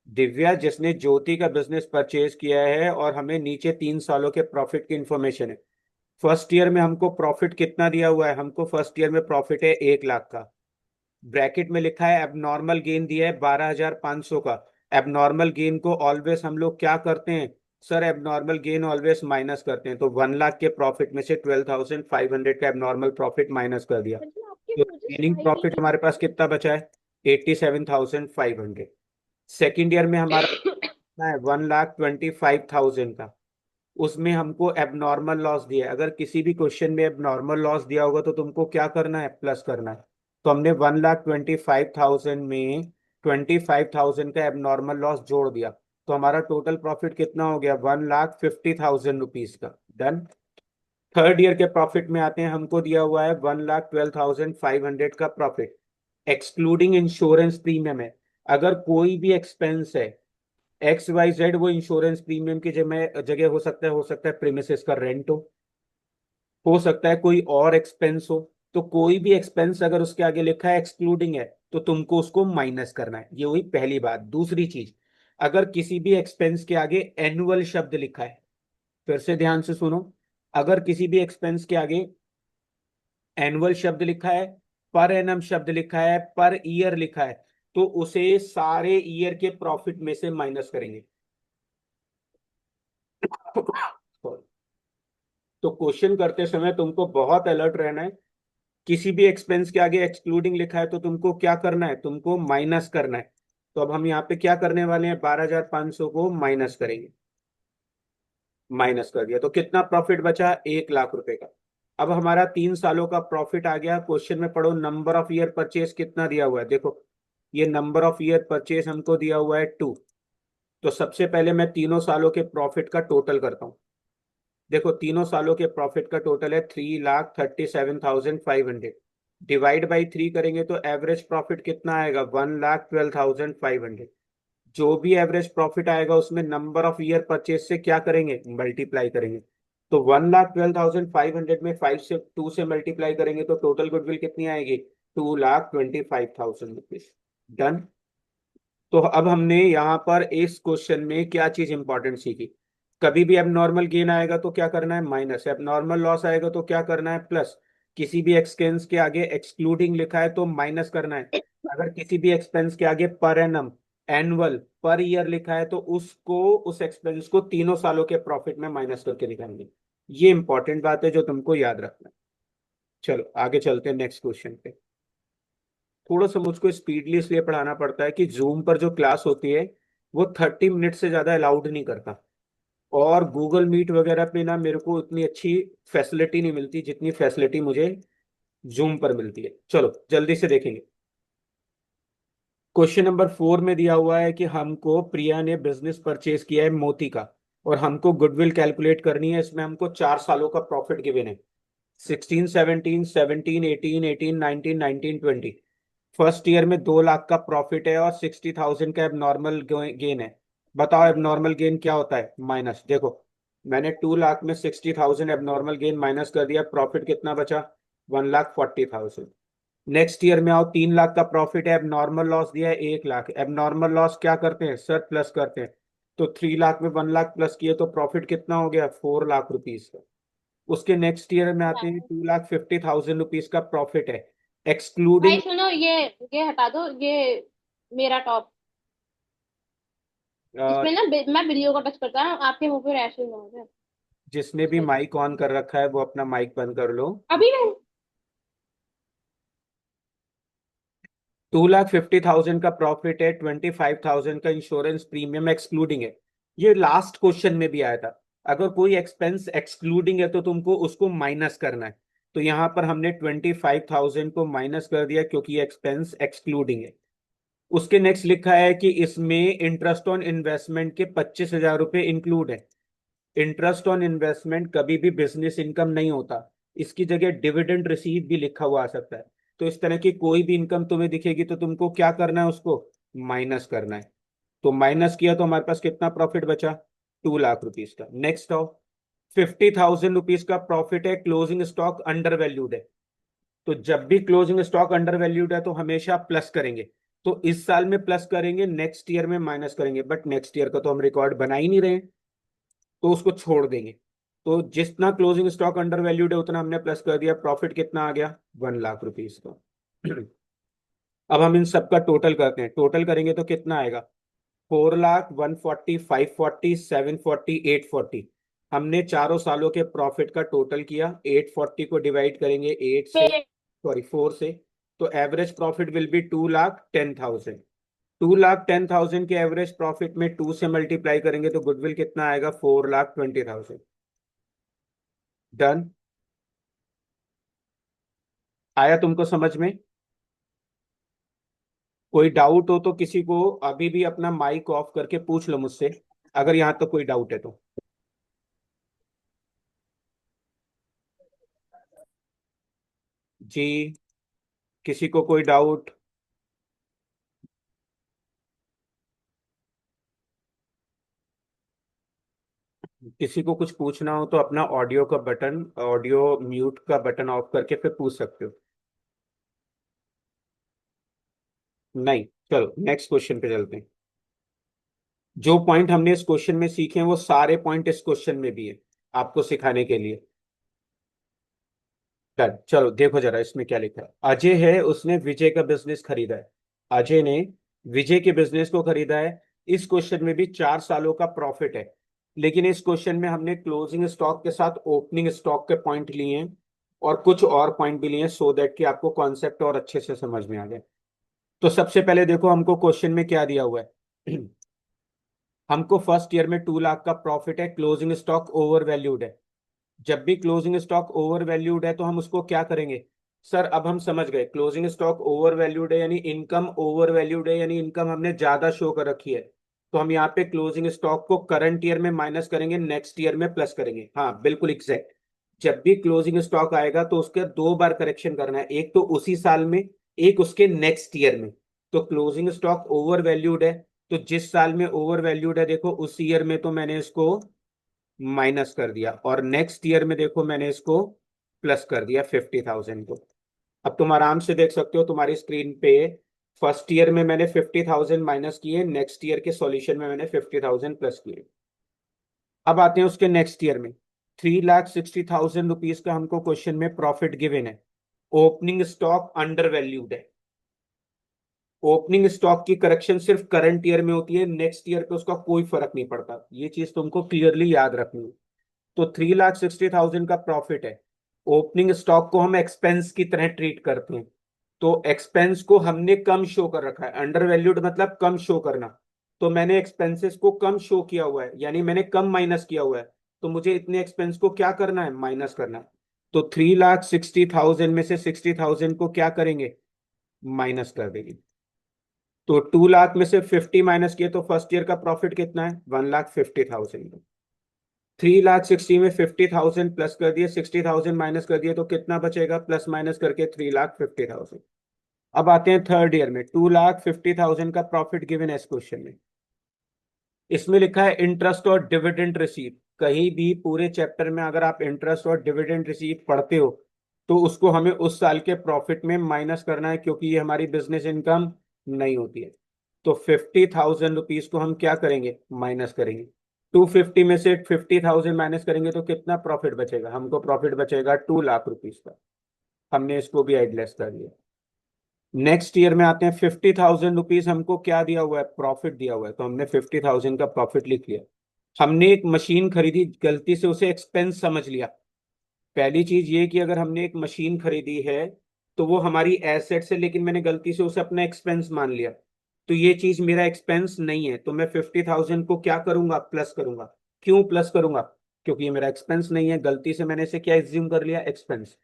दिव्या जिसने ज्योति का बिजनेस परचेज किया है और हमें नीचे 3 सालों के प्रॉफिट की इंफॉर्मेशन है। फर्स्ट ईयर में हमको प्रॉफिट कितना दिया हुआ है, हमको फर्स्ट ईयर में प्रॉफिट है 1 लाख का। ब्रैकेट में लिखा है एबनॉर्मल गेन दिया है 12,500 का। एबनॉर्मल गेन को ऑलवेज हम लोग क्या करते हैं, sir abnormal gain always minus करते हैं। तो 1 लाख के प्रॉफिट में से 12,500 का एबनॉर्मल प्रॉफिट माइनस कर दिया। तो गेनिंग प्रॉफिट हमारे पास कितना बचा है, 87,500। सेकेंड ईयर में हमारा कितना है, 1,25,000 का। उसमें हमको एबनॉर्मल लॉस दिया है। अगर किसी भी क्वेश्चन में एबनॉर्मल लॉस दिया होगा तो तुमको क्या करना है, प्लस करना है। तो हमने 1,25,000 में 25,000 का एबनॉर्मल लॉस जोड़ दिया। तो हमारा टोटल प्रॉफिट कितना हो गया, 1,50,000 रुपीज का। डन। थर्ड ईयर के प्रॉफिट में आते हैं, हमको दिया हुआ है 1,12,500 का प्रॉफिट एक्सक्लूडिंग इंश्योरेंस प्रीमियम है। अगर कोई भी एक्सपेंस है XYZ, वो इंश्योरेंस प्रीमियम की जगह जगह हो सकता है प्रीमिसेस का रेंट हो सकता है कोई और एक्सपेंस हो। तो कोई भी एक्सपेंस अगर उसके आगे लिखा है एक्सक्लूडिंग है तो तुमको उसको माइनस करना है। ये हुई पहली बात। दूसरी चीज, अगर किसी भी एक्सपेंस के आगे एनुअल शब्द लिखा है, फिर से ध्यान से सुनो, अगर किसी भी एक्सपेंस के आगे एनुअल शब्द लिखा है, पर एनम शब्द लिखा है, पर ईयर लिखा है, तो उसे सारे ईयर के प्रॉफिट में से माइनस करेंगे। तो क्वेश्चन करते समय तुमको बहुत अलर्ट रहना है। किसी भी एक्सपेंस के आगे एक्सक्लूडिंग लिखा है तो तुमको क्या करना है, तुमको माइनस करना है। तो अब हम यहाँ पे क्या करने वाले हैं, 12,500 को माइनस करेंगे। माइनस कर दिया तो कितना प्रॉफिट बचा, 1 लाख रुपए का। अब हमारा 3 सालों का प्रॉफिट आ गया। क्वेश्चन में पढ़ो नंबर ऑफ ईयर परचेज कितना दिया हुआ है, देखो ये नंबर ऑफ ईयर परचेज हमको दिया हुआ है 2। तो सबसे पहले मैं तीनों सालों के प्रॉफिट का टोटल करता हूँ। देखो तीनों सालों के प्रॉफिट का टोटल है 3,37,500। डिवाइड बाई 3 करेंगे तो एवरेज प्रॉफिट कितना आएगा, 1,12,500। जो भी एवरेज प्रॉफिट आएगा उसमें नंबर ऑफ ईयर परचेज से क्या करेंगे, मल्टीप्लाई करेंगे। तो 1,12,500 में 2 से मल्टीप्लाई करेंगे तो टोटल गुडविल कितनी आएगी, 2,25,000 रुपीज। डन। तो अब हमने यहाँ पर इस क्वेश्चन में क्या चीज इंपॉर्टेंट सीखी, कभी भी एबनॉर्मल गेन आएगा तो क्या करना है, माइनस। एबनॉर्मल लॉस आएगा तो क्या करना है, प्लस। किसी भी एक्सपेंस के आगे एक्सक्लूडिंग लिखा है तो माइनस करना है। अगर किसी भी एक्सपेंस के आगे per annum annual per year लिखा है तो उसको उस एक्सपेंस को तीनों सालों के प्रॉफिट में माइनस करके दिखाएंगे। ये इंपॉर्टेंट बात है जो तुमको याद रखना है। चलो आगे चलते हैं नेक्स्ट क्वेश्चन पे। थोड़ा सा मुझको स्पीडली इसलिए पढ़ाना पड़ता है कि जूम पर जो क्लास होती है वो 30 मिनट से ज्यादा अलाउड नहीं करता। और गूगल मीट वगैरह पे ना मेरे को इतनी अच्छी फैसिलिटी नहीं मिलती जितनी फैसिलिटी मुझे जूम पर मिलती है। चलो जल्दी से देखेंगे। क्वेश्चन नंबर 4 में दिया हुआ है कि हमको प्रिया ने बिजनेस परचेज किया है मोती का और हमको गुडविल कैलकुलेट करनी है। इसमें हमको 4 सालों का प्रॉफिट गिवन है, 16, 17, 17, 18, 18, 19, 19, 20। फर्स्ट ईयर में 2 लाख का प्रॉफिट है और 60,000 का नॉर्मल गेन है। बताओ एबनॉर्मल गेन क्या होता है, माइनस। देखो मैंने 2 लाख में 60,000 एबनॉर्मल गेन माइनस कर दिया, प्रॉफिट कितना बचा, 1,40,000। नेक्स्ट ईयर में आओ, 3 लाख का प्रॉफिट है, एबनॉर्मल लॉस दिया है 1 लाख। एबनॉर्मल लॉस क्या करते हैं सर, प्लस करते हैं। तो 3 लाख में 1 लाख प्लस किए तो प्रॉफिट कितना हो गया, 4 लाख रुपीज का। उसके नेक्स्ट ईयर में आते हैं, 2,50,000 रुपीज का प्रॉफिट है, भाई एक्सक्लूडिंग। सुनो, ये हटा दो ये मेरा टॉप। इसमें ना मैं बिल्लियों का टच करता हूँ, आपके मुंह पे रैशेज हो गए। जिसने भी माइक ऑन कर रखा है वो अपना माइक बंद कर लो। अभी मैं 2,50,000 का प्रॉफिट है, 25,000 का इंश्योरेंस प्रीमियम एक्सक्लूडिंग है। ये लास्ट क्वेश्चन में भी आया था। अगर कोई एक्सपेंस एक्सक्लूडिंग है तो तुमको उसको माइनस करना है। तो यहाँ पर हमने 25,000 को माइनस कर दिया क्योंकि एक्सपेंस एक्सक्लूडिंग है। उसके नेक्स्ट लिखा है कि इसमें इंटरेस्ट ऑन इन्वेस्टमेंट के 25,000 रुपये इंक्लूड है। इंटरेस्ट ऑन इन्वेस्टमेंट कभी भी बिजनेस इनकम नहीं होता, इसकी जगह डिविडेंड रिसीव भी लिखा हुआ आ सकता है। तो इस तरह की कोई भी इनकम तुम्हें दिखेगी तो तुमको क्या करना है, उसको माइनस करना है। तो माइनस किया तो हमारे पास कितना प्रॉफिट बचा, 2 लाख रुपीज का। नेक्स्ट आओ, 50,000 रुपीज का प्रॉफिट है, क्लोजिंग स्टॉक अंडर वैल्यूड है। तो जब भी क्लोजिंग स्टॉक अंडर वैल्यूड है तो हमेशा प्लस करेंगे। तो इस साल में प्लस करेंगे, नेक्स्ट ईयर में माइनस करेंगे, बट नेक्स्ट ईयर का तो हम रिकॉर्ड बना ही नहीं रहे हैं, तो उसको छोड़ देंगे। तो जितना क्लोजिंग स्टॉक अंडर वैल्यूड है उतना हमने प्लस कर दिया, प्रॉफिट कितना आ गया, 1 लाख रुपीज का। अब हम इन सबका टोटल करते हैं, टोटल करेंगे तो कितना आएगा, 4 लाख, 140, 540, 740, 840। हमने चारों सालों के प्रॉफिट का टोटल किया, 840 को डिवाइड करेंगे 8 से, पे सॉरी 4 से। तो एवरेज प्रॉफिट विल बी 2,10,000। 2,10,000 के एवरेज प्रॉफिट में 2 से मल्टीप्लाई करेंगे तो गुडविल कितना आएगा, 4,20,000। डन। आया तुमको समझ में? कोई डाउट हो तो किसी को अभी भी अपना माइक ऑफ करके पूछ लो मुझसे, अगर यहाँ तो कोई डाउट है तो। जी, किसी को कोई डाउट? किसी को कुछ पूछना हो तो अपना ऑडियो का बटन, ऑडियो म्यूट का बटन ऑफ करके फिर पूछ सकते हो। नहीं, चलो नेक्स्ट क्वेश्चन पे चलते हैं। जो पॉइंट हमने इस क्वेश्चन में सीखे हैं वो सारे पॉइंट इस क्वेश्चन में भी है, आपको सिखाने के लिए। डन। चलो देखो जरा इसमें क्या लिखा है। अजय है, उसने विजय का बिजनेस खरीदा है। अजय ने विजय के बिजनेस को खरीदा है। इस क्वेश्चन में भी 4 सालों का प्रॉफिट है, लेकिन इस क्वेश्चन में हमने क्लोजिंग स्टॉक के साथ ओपनिंग स्टॉक के पॉइंट लिए हैं और कुछ और पॉइंट भी लिए हैं, सो दैट कि आपको कॉन्सेप्ट और अच्छे से समझ में आ जाए। तो सबसे पहले देखो हमको क्वेश्चन में क्या दिया हुआ है। हमको फर्स्ट ईयर में 2 लाख का प्रॉफिट है, क्लोजिंग स्टॉक ओवर वैल्यूड है। जब भी क्लोजिंग स्टॉक ओवर वैल्यूड है तो हम उसको क्या करेंगे, सर अब हम समझ गए, क्लोजिंग स्टॉक ओवर वैल्यूड है यानी इनकम ओवर वैल्यूड है, यानी इनकम हमने ज्यादा शो कर रखी है। तो हम यहाँ पे क्लोजिंग स्टॉक को करंट ईयर में माइनस करेंगे, नेक्स्ट ईयर में प्लस करेंगे। हाँ बिल्कुल एग्जैक्ट। जब भी क्लोजिंग स्टॉक आएगा तो उसके 2 बार करेक्शन करना है, एक तो उसी साल में, एक उसके नेक्स्ट ईयर में। तो क्लोजिंग स्टॉक ओवर वैल्यूड है, तो जिस साल में ओवर वैल्यूड है देखो उस ईयर में तो मैंने इसको माइनस कर दिया, और नेक्स्ट ईयर में देखो मैंने इसको प्लस कर दिया 50,000 को। अब तुम आराम से देख सकते हो तुम्हारी स्क्रीन पे, फर्स्ट ईयर में मैंने 50,000 माइनस किए, नेक्स्ट ईयर के सॉल्यूशन में मैंने 50,000 प्लस किए। अब आते हैं उसके नेक्स्ट ईयर में, 3,60,000 रुपीज का हमको क्वेश्चन में प्रॉफिट गिवन है। ओपनिंग स्टॉक अंडर वैल्यूड है। ओपनिंग स्टॉक की करेक्शन सिर्फ करंट ईयर में होती है, नेक्स्ट ईयर पे उसका कोई फर्क नहीं पड़ता, ये चीज तुमको क्लियरली याद रखनी है। तो 3,60,000 का प्रॉफिट है। ओपनिंग स्टॉक को हम एक्सपेंस की तरह ट्रीट करते हैं, तो एक्सपेंस को हमने कम शो कर रखा है, अंडर वैल्यूड मतलब कम शो करना। तो मैंने एक्सपेंसेस को कम शो किया हुआ है, यानी मैंने कम माइनस किया हुआ है। तो मुझे इतने एक्सपेंस को क्या करना है, माइनस करना है। तो 3,60,000 में से 60,000 को क्या करेंगे, माइनस कर देंगे। तो 2 लाख में से 50 माइनस किए तो फर्स्ट ईयर का प्रॉफिट कितना है, 1,50,000। 3,60,000 में 50,000 प्लस कर दिए, 60,000 माइनस कर दिए तो कितना बचेगा, प्लस माइनस करके 3,50,000। अब आते हैं थर्ड ईयर में, 2,50,000 का प्रॉफिट गिवन है इस क्वेश्चन में। इसमें लिखा है इंटरेस्ट और डिविडेंड रिसीव। कहीं भी पूरे चैप्टर में अगर आप इंटरेस्ट और डिविडेंड रिसीव पढ़ते हो तो उसको हमें उस साल के प्रॉफिट में माइनस करना है, क्योंकि ये हमारी बिजनेस इनकम नहीं होती है। तो 50,000 रुपीज को हम क्या करेंगे, माइनस करेंगे। 250 में से 50,000 माइनस करेंगे तो कितना प्रॉफिट बचेगा, हमको प्रॉफिट बचेगा 2 लाख रुपीज का। हमने इसको भी एडलेस कर लिया। नेक्स्ट ईयर में आते हैं, 50,000 रुपीज हमको क्या दिया हुआ है, प्रॉफिट दिया हुआ है, तो हमने 50,000 का प्रॉफिट लिख लिया। हमने एक मशीन खरीदी, गलती से उसे एक्सपेंस समझ लिया। पहली चीज ये कि अगर हमने एक मशीन खरीदी है तो वो हमारी एसेट है, लेकिन मैंने गलती से उसे अपना एक्सपेंस मान लिया, तो ये चीज मेरा एक्सपेंस नहीं है, तो मैं 50,000 को क्या करूंगा, प्लस करूंगा। क्यों प्लस करूंगा, क्योंकि ये मेरा एक्सपेंस नहीं है, गलती से मैंने इसे क्या एज्यूम कर लिया, एक्सपेंस।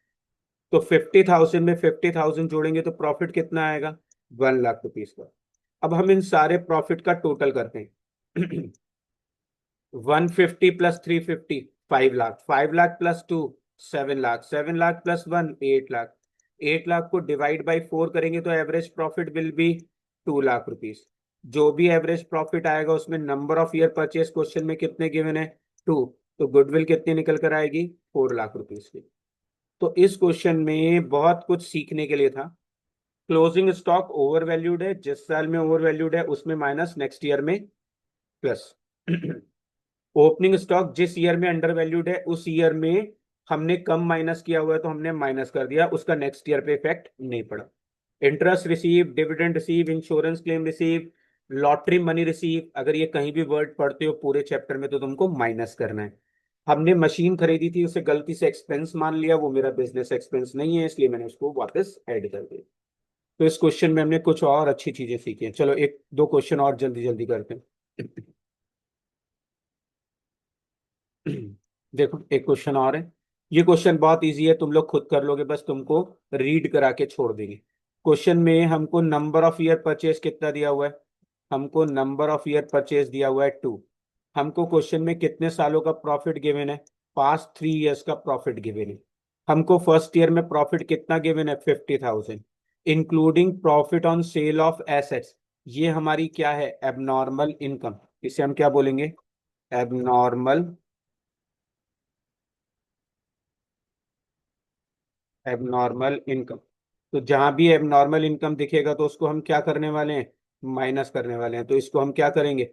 तो 50,000 में 50,000 जोड़ेंगे तो प्रॉफिट कितना आएगा, 1 लाख रुपीज का। अब हम इन सारे प्रॉफिट का टोटल करते हैं। 150 plus 350, 5 lakh, 5 lakh plus 2, 7 lakh, 7 lakh plus 1, 8 lakh. 8 lakh को डिवाइड बाई 4 करेंगे तो average profit will be 2 lakh rupees. जो भी एवरेज प्रॉफिट आएगा उसमें number of year purchase question में कितने गिवन है, 2, तो गुडविल कितनी निकल कर आएगी, 4 लाख रुपीज की। तो इस क्वेश्चन में बहुत कुछ सीखने के लिए था। क्लोजिंग स्टॉक ओवर वैल्यूड है, जिस साल में ओवर वैल्यूड है उसमें माइनस, नेक्स्ट ईयर में प्लस। ओपनिंग स्टॉक जिस ईयर में अंडर वैल्यूड है उस ईयर में हमने कम माइनस किया हुआ है तो हमने माइनस कर दिया, उसका नेक्स्ट ईयर पे इफेक्ट नहीं पड़ा। Interest receive, dividend receive, insurance claim receive, lottery money receive, अगर ये कहीं भी वर्ड पढ़ते हो पूरे चैप्टर में तो तुमको माइनस करना है। हमने मशीन खरीदी थी, उसे गलती से एक्सपेंस मान लिया, वो मेरा बिजनेस एक्सपेंस नहीं है, इसलिए मैंने उसको वापस ऐड कर दिया। तो इस क्वेश्चन में हमने कुछ और अच्छी चीजें सीखी हैं। चलो एक दो क्वेश्चन और जल्दी जल्दी करते हैं। देखो एक क्वेश्चन और है। ये क्वेश्चन बहुत इजी है, तुम लोग खुद कर लोगे, बस तुमको रीड करा के छोड़ देंगे। क्वेश्चन में हमको नंबर ऑफ ईयर परचेज कितना दिया हुआ है, हमको नंबर ऑफ ईयर परचेज दिया हुआ है 2। हमको क्वेश्चन में कितने सालों का प्रॉफिट गिवन है, पास्ट 3 ईयर्स का प्रॉफिट गिवन है। हमको फर्स्ट ईयर में प्रॉफिट कितना गिवन है, 50,000, including profit on sale of assets. ये हमारी क्या है, एबनॉर्मल इनकम। इसे हम क्या बोलेंगे, एबनॉर्मल, एबनॉर्मल इनकम। तो जहां भी एबनॉर्मल इनकम दिखेगा तो उसको हम क्या करने वाले हैं, माइनस करने वाले हैं, तो इसको हम क्या करेंगे,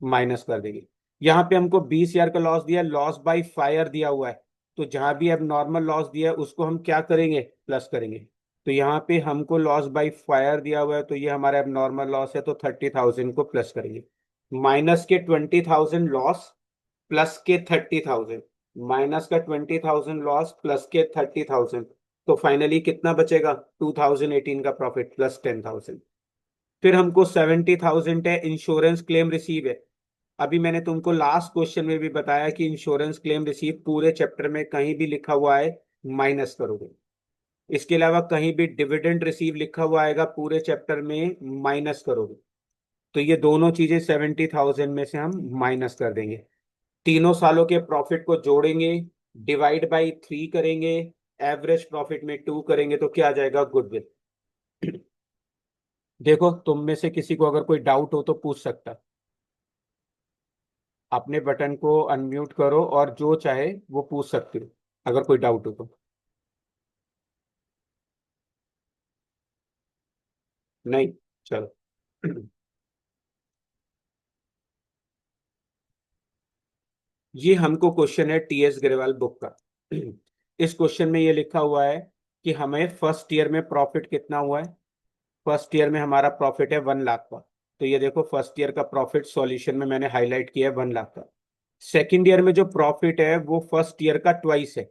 माइनस कर देंगे। यहाँ पे हमको 20,000 का लॉस दिया, लॉस बाय फायर दिया हुआ है, तो जहां भी एबनॉर्मल लॉस दिया है उसको हम क्या करेंगे, प्लस करेंगे। तो यहाँ पे हमको लॉस बाय फायर दिया हुआ है तो ये हमारा एबनॉर्मल लॉस है, तो 30,000 को प्लस करेंगे। माइनस के 20,000 लॉस, प्लस के 30,000, माइनस का 20,000 लॉस, प्लस के 30,000, तो फाइनली कितना बचेगा, 2018 का प्रॉफिट प्लस 10,000। फिर हमको 70,000 है इंश्योरेंस क्लेम रिसीव है। अभी मैंने तुमको लास्ट क्वेश्चन में भी बताया कि इंश्योरेंस क्लेम रिसीव पूरे चैप्टर में कहीं भी लिखा हुआ है माइनस करोगे। इसके अलावा कहीं भी डिविडेंड रिसीव लिखा हुआ आएगा पूरे चैप्टर में माइनस करोगे। तो ये दोनों चीजें 70,000 में से हम माइनस कर देंगे। तीनों सालों के प्रॉफिट को जोड़ेंगे, डिवाइड बाई 3 करेंगे, एवरेज प्रॉफिट में 2 करेंगे तो क्या आ जाएगा, गुडविल। देखो तुम में से किसी को अगर कोई डाउट हो तो पूछ सकता, अपने बटन को अनम्यूट करो और जो चाहे वो पूछ सकते हो अगर कोई डाउट हो तो। नहीं, चलो। ये हमको क्वेश्चन है टीएस ग्रेवाल बुक का। इस क्वेश्चन में ये लिखा हुआ है कि हमें फर्स्ट ईयर में प्रॉफिट कितना हुआ है। फर्स्ट ईयर में हमारा प्रॉफिट है 1 लाख का, तो ये देखो फर्स्ट ईयर का प्रॉफिट सॉल्यूशन में मैंने हाईलाइट किया है 1 लाख का। सेकेंड ईयर में जो प्रॉफिट है वो फर्स्ट ईयर का ट्वाइस है,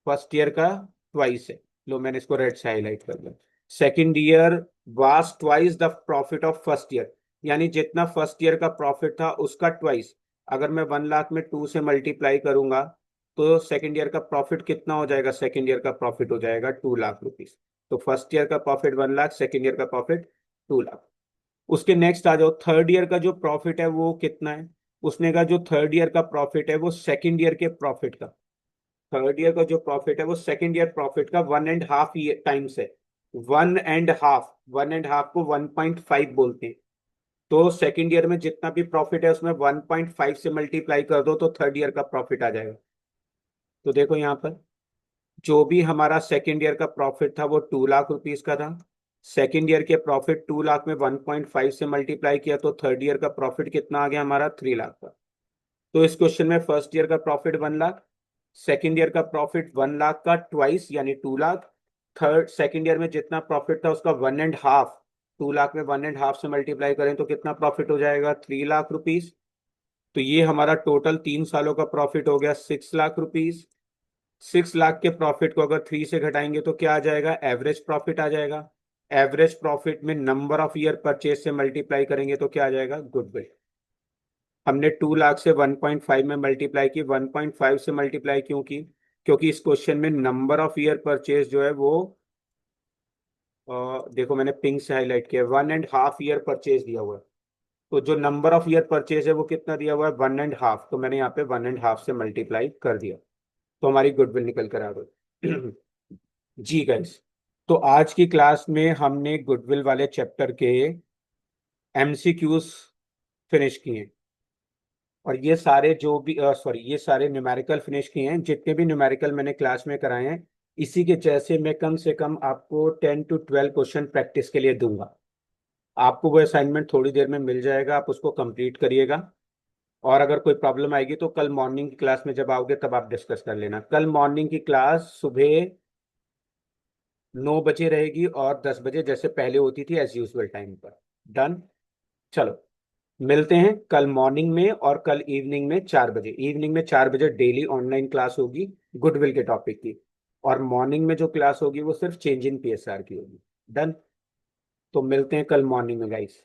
फर्स्ट ईयर का ट्वाइस है। लो मैंने इसको रेड से हाईलाइट कर दिया। Second year was twice the profit of first year, यानी जितना फर्स्ट ईयर का प्रॉफिट था उसका ट्वाइस। अगर मैं 1 लाख में 2 से मल्टीप्लाई करूंगा तो सेकेंड ईयर का प्रॉफिट कितना हो जाएगा, सेकेंड ईयर का प्रॉफिट हो जाएगा 2 लाख रुपीज। तो फर्स्ट ईयर का प्रॉफिट 1 लाख, सेकेंड ईयर का प्रॉफिट 2 लाख। उसके नेक्स्ट आ जाओ, थर्ड ईयर का जो प्रॉफिट है वो कितना है। उसने कहा जो थर्ड ईयर का प्रॉफिट है वो सेकेंड ईयर के प्रॉफिट का, थर्ड ईयर का जो प्रॉफिट है वो सेकेंड ईयर प्रॉफिट का 1.5 ईयर टाइम्स है। 1.5, 1.5 को 1.5 बोलते हैं। तो सेकंड ईयर में जितना भी प्रॉफिट है उसमें 1.5 से मल्टीप्लाई कर दो तो थर्ड ईयर का प्रॉफिट आ जाएगा। तो देखो यहाँ पर जो भी हमारा सेकंड ईयर का प्रॉफिट था वो 2 लाख रुपीज का था। सेकंड ईयर के प्रॉफिट 2 लाख में 1.5 से मल्टीप्लाई किया तो थर्ड ईयर का प्रॉफिट कितना आ गया हमारा 3 लाख का। तो इस क्वेश्चन में फर्स्ट ईयर का प्रॉफिट 1 लाख, सेकंड ईयर का प्रॉफिट 1 लाख का ट्वाइस यानी 2 लाख, थर्ड सेकंड ईयर में जितना प्रॉफिट था उसका 1.5, 2 लाख में 1.5 से मल्टीप्लाई करें तो कितना प्रॉफिट हो जाएगा 3 लाख रुपीज। तो ये हमारा टोटल 3 सालों का प्रॉफिट हो गया 6 लाख रुपीज। 6 लाख के प्रॉफिट को अगर 3 से घटाएंगे तो क्या आ जाएगा, एवरेज प्रॉफिट आ जाएगा। एवरेज प्रॉफिट में नंबर ऑफ ईयर परचेज से मल्टीप्लाई करेंगे तो क्या आ जाएगा, गुडविल। हमने 2 लाख से 1.5 में मल्टीप्लाई की, 1.5 से मल्टीप्लाई क्यों की, क्योंकि इस क्वेश्चन में नंबर ऑफ ईयर परचेज जो है वो देखो मैंने पिंक से हाईलाइट किया, 1.5 ईयर परचेज दिया हुआ है। तो जो नंबर ऑफ ईयर परचेज है वो कितना दिया हुआ है 1.5, तो मैंने यहाँ पे 1.5 से मल्टीप्लाई कर दिया तो हमारी गुडविल निकल कर आ गई। जी गाइस, तो आज की क्लास में हमने गुडविल वाले चैप्टर के एमसीक्यूज फिनिश किए और ये सारे जो भी सॉरी ये सारे न्यूमेरिकल फिनिश किए हैं। जितने भी न्यूमेरिकल मैंने क्लास में कराए हैं इसी के जैसे मैं कम से कम आपको 10 to 12 क्वेश्चन प्रैक्टिस के लिए दूंगा। आपको वो असाइनमेंट थोड़ी देर में मिल जाएगा, आप उसको कंप्लीट करिएगा। और अगर कोई प्रॉब्लम आएगी तो कल मॉर्निंग की क्लास में जब आओगे तब आप डिस्कस कर लेना। कल मॉर्निंग की क्लास सुबह 9 बजे रहेगी और 10 बजे जैसे पहले होती थी एज यूजल टाइम पर। डन। चलो मिलते हैं कल मॉर्निंग में और कल इवनिंग में 4 बजे। इवनिंग में 4 बजे डेली ऑनलाइन क्लास होगी गुडविल के टॉपिक की, और मॉर्निंग में जो क्लास होगी वो सिर्फ चेंज इन पीएसआर की होगी। डन। तो मिलते हैं कल मॉर्निंग में गाइस।